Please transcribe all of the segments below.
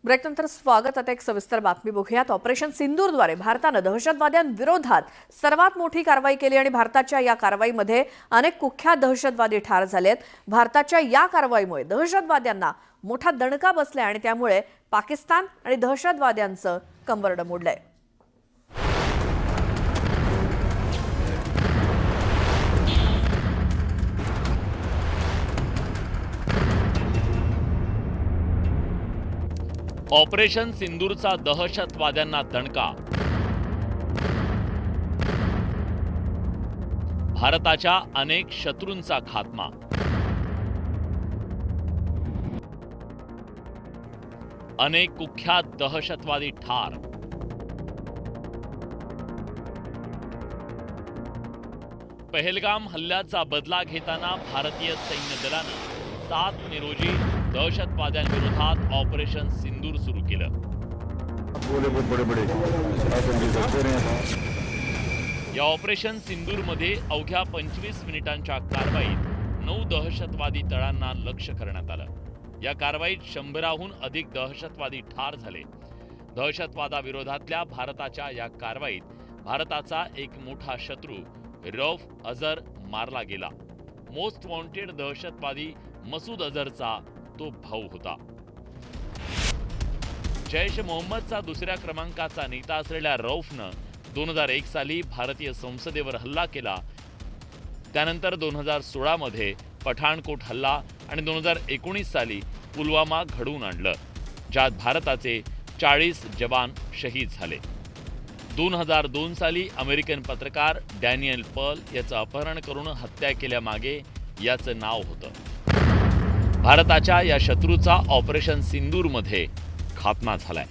ब्रेकनंतर स्वागत. आता एक सविस्तर बातमी बघूयात. ऑपरेशन सिंदूरद्वारे भारताने दहशतवाद्यांविरोधात सर्वात मोठी कारवाई केली आणि भारताच्या या कारवाईमध्ये अनेक कुख्यात दहशतवादी ठार झालेत. भारताच्या या कारवाईमुळे दहशतवाद्यांना मोठा दणका बसलाय आणि त्यामुळे पाकिस्तान आणि दहशतवाद्यांचं कंबरडं मोडलंय. ऑपरेशन सिंदूरचा दहशतवाद्यांना दणका. भारताच्या अनेक शत्रूंचा खात्मा. अनेक कुख्यात दहशतवादी ठार. पहलगाम हल्ल्याचा बदला घेताना भारतीय सैन्य दलानं 7 मे रोजी दहशतवाद्यांविरोधात ऑपरेशन सिंदूर सुरू केलं. या ऑपरेशन सिंदूरमध्ये अवघ्या 25 मिनिटांच्या कारवाईत 9 दहशतवादी तळांना लक्ष्य करण्यात आलं. या कारवाईत 100हून अधिक दहशतवादी ठार झाले. दहशतवादाविरोधातल्या भारताच्या या कारवाईत भारताचा एक मोठा शत्रू रौफ अझर मारला गेला. मोस्ट वॉन्टेड दहशतवादी मसूद अझरचा तो भाऊ होता. जैश मोहम्मदचा दुसऱ्या क्रमांकाचा नेता असलेल्या रौफनं 2001 साली भारतीय संसदेवर हल्ला केला. त्यानंतर 2016 मध्ये पठाणकोट हल्ला आणि 2019 साली पुलवामा घडवून आणलं, ज्यात भारताचे 40 जवान शहीद झाले. 2002 साली अमेरिकन पत्रकार डॅनियल पर्ल याचं अपहरण करून हत्या केल्यामागे याचं नाव होतं. भारताच्या या शत्रूचा ऑपरेशन सिंदूरमध्ये खात्मा झालाय.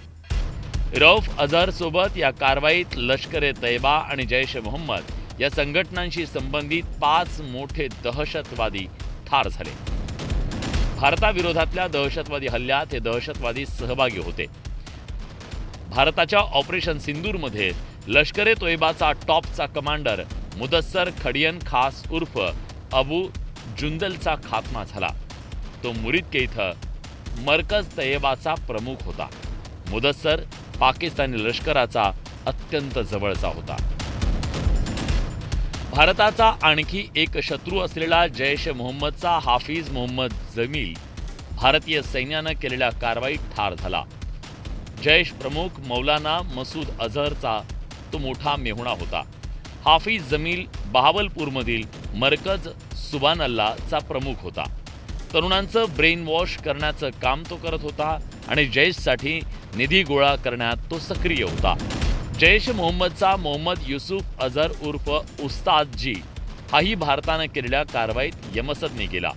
रौफ अझर सोबत या कारवाईत लष्कर-ए-तैयबा आणि जैश मोहम्मद या संघटनांशी संबंधित 5 मोठे दहशतवादी ठार झाले. भारताविरोधातल्या दहशतवादी हल्ल्यात हे दहशतवादी सहभागी होते. भारताच्या ऑपरेशन सिंदूरमध्ये लष्कर-ए-तोयबाचा टॉपचा कमांडर मुदस्सर खडियन खास उर्फ अबू जुंदलचा खात्मा झाला. तो मुरिदके इथं मरकज तैयबाचा प्रमुख होता. मुदस्सर पाकिस्तानी लष्कराचा अत्यंत जवळचा होता. भारताचा आणखी एक शत्रू असलेला जैश मोहम्मदचा हाफिज मोहम्मद जमील भारतीय सैन्यानं केलेल्या कारवाईत ठार झाला. जैश प्रमुख मौलाना मसूद अझरचा तो मोठा मेहुणा होता. हाफिज जमील बहावलपूरमधील मरकज सुबानअल्लाहचा प्रमुख होता. तरुणांचं ब्रेन वॉश करण्याचं काम तो करत होता आणि जैशसाठी निधी गोळा करण्यात तो सक्रिय होता. जैश मोहम्मदचा मोहम्मद युसुफ अझर उर्फ उस्तादजी हाही भारतानं केलेल्या कारवाईत यमसदनी गेला.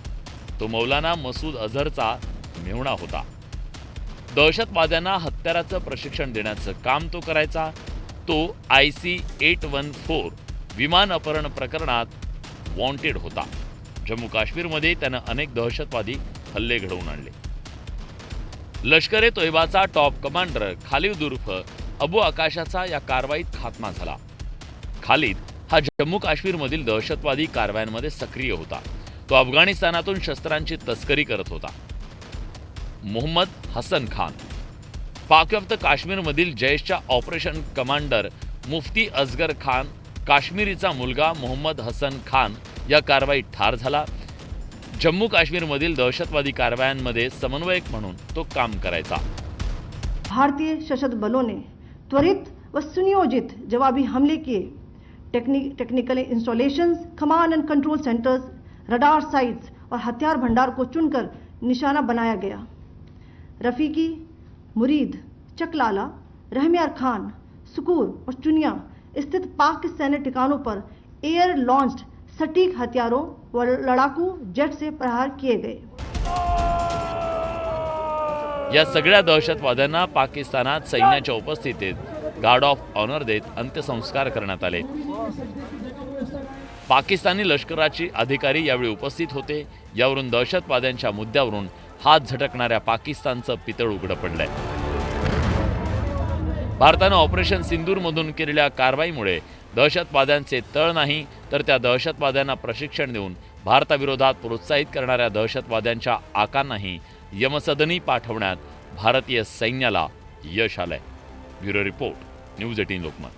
तो मौलाना मसूद अझरचा मेहुणा होता. दहशतवाद्यांना हत्याराचं प्रशिक्षण देण्याचं काम तो करायचा. तो IC-814 विमान अपहरण प्रकरणात वॉन्टेड होता. जम्मू काश्मीरमध्ये त्यानं अनेक दहशतवादी हल्ले घडवून आणले. लष्कर-ए-तोयबाचा टॉप कमांडर खालिद उर्फ अबू आकाशाचा या कारवाईत खात्मा झाला. खालिद हा जम्मू काश्मीरमधील दहशतवादी कारवायांमध्ये सक्रिय होता. तो अफगाणिस्तानातून शस्त्रांची तस्करी करत होता. मोहम्मद हसन खान पाकव्याप्त काश्मीरमधील जैशच्या ऑपरेशन कमांडर मुफ्ती असगर खान काश्मीरीचा मुलगा मोहम्मद हसन खान या कारवाईत ठार झाला. जम्मू काश्मीरमधील दहशतवादी कारवायांमध्ये समन्वयक म्हणून तो काम करायचा. भारतीय सशस्त्र बलों ने त्वरित व सुनियोजित जवाबी हमले किए. Technical installations, command end control centres, radar sites और हथियार भंडार को चुनकर निशाना बनाया गया. रफीकी, मुरीद, चकलाला, रहमियार खान, सुकूर और चुनिया स्थित पाक सैन्य ठिकानों पर एयर लॉन्च्ड सटीक हथियारों व लड़ाकू जेट से प्रहार किए गए. या सगळ्या दहशतवाद्यांना पाकिस्तानात सैन्याच्या उपस्थितीत गार्ड ऑफ ऑनर देत अंत्यसंस्कार करण्यात आले. पाकिस्तानी लष्कराचे अधिकारी यावेळी उपस्थित होते. यावरून दहशतवाद्यांच्या मुद्द्यावरून हात झटकणाऱ्या पाकिस्तानचं पितळ उघडं पडलंय. भारतानं ऑपरेशन सिंदूरमधून केलेल्या कारवाईमुळे दहशतवाद्यांचे तळ नाही तर त्या दहशतवाद्यांना प्रशिक्षण देऊन भारताविरोधात प्रोत्साहित करणाऱ्या दहशतवाद्यांच्या आकांनाही यमसदनी पाठवण्यात भारतीय सैन्याला यश आलंय. Bureau report, news 18 Lokmat.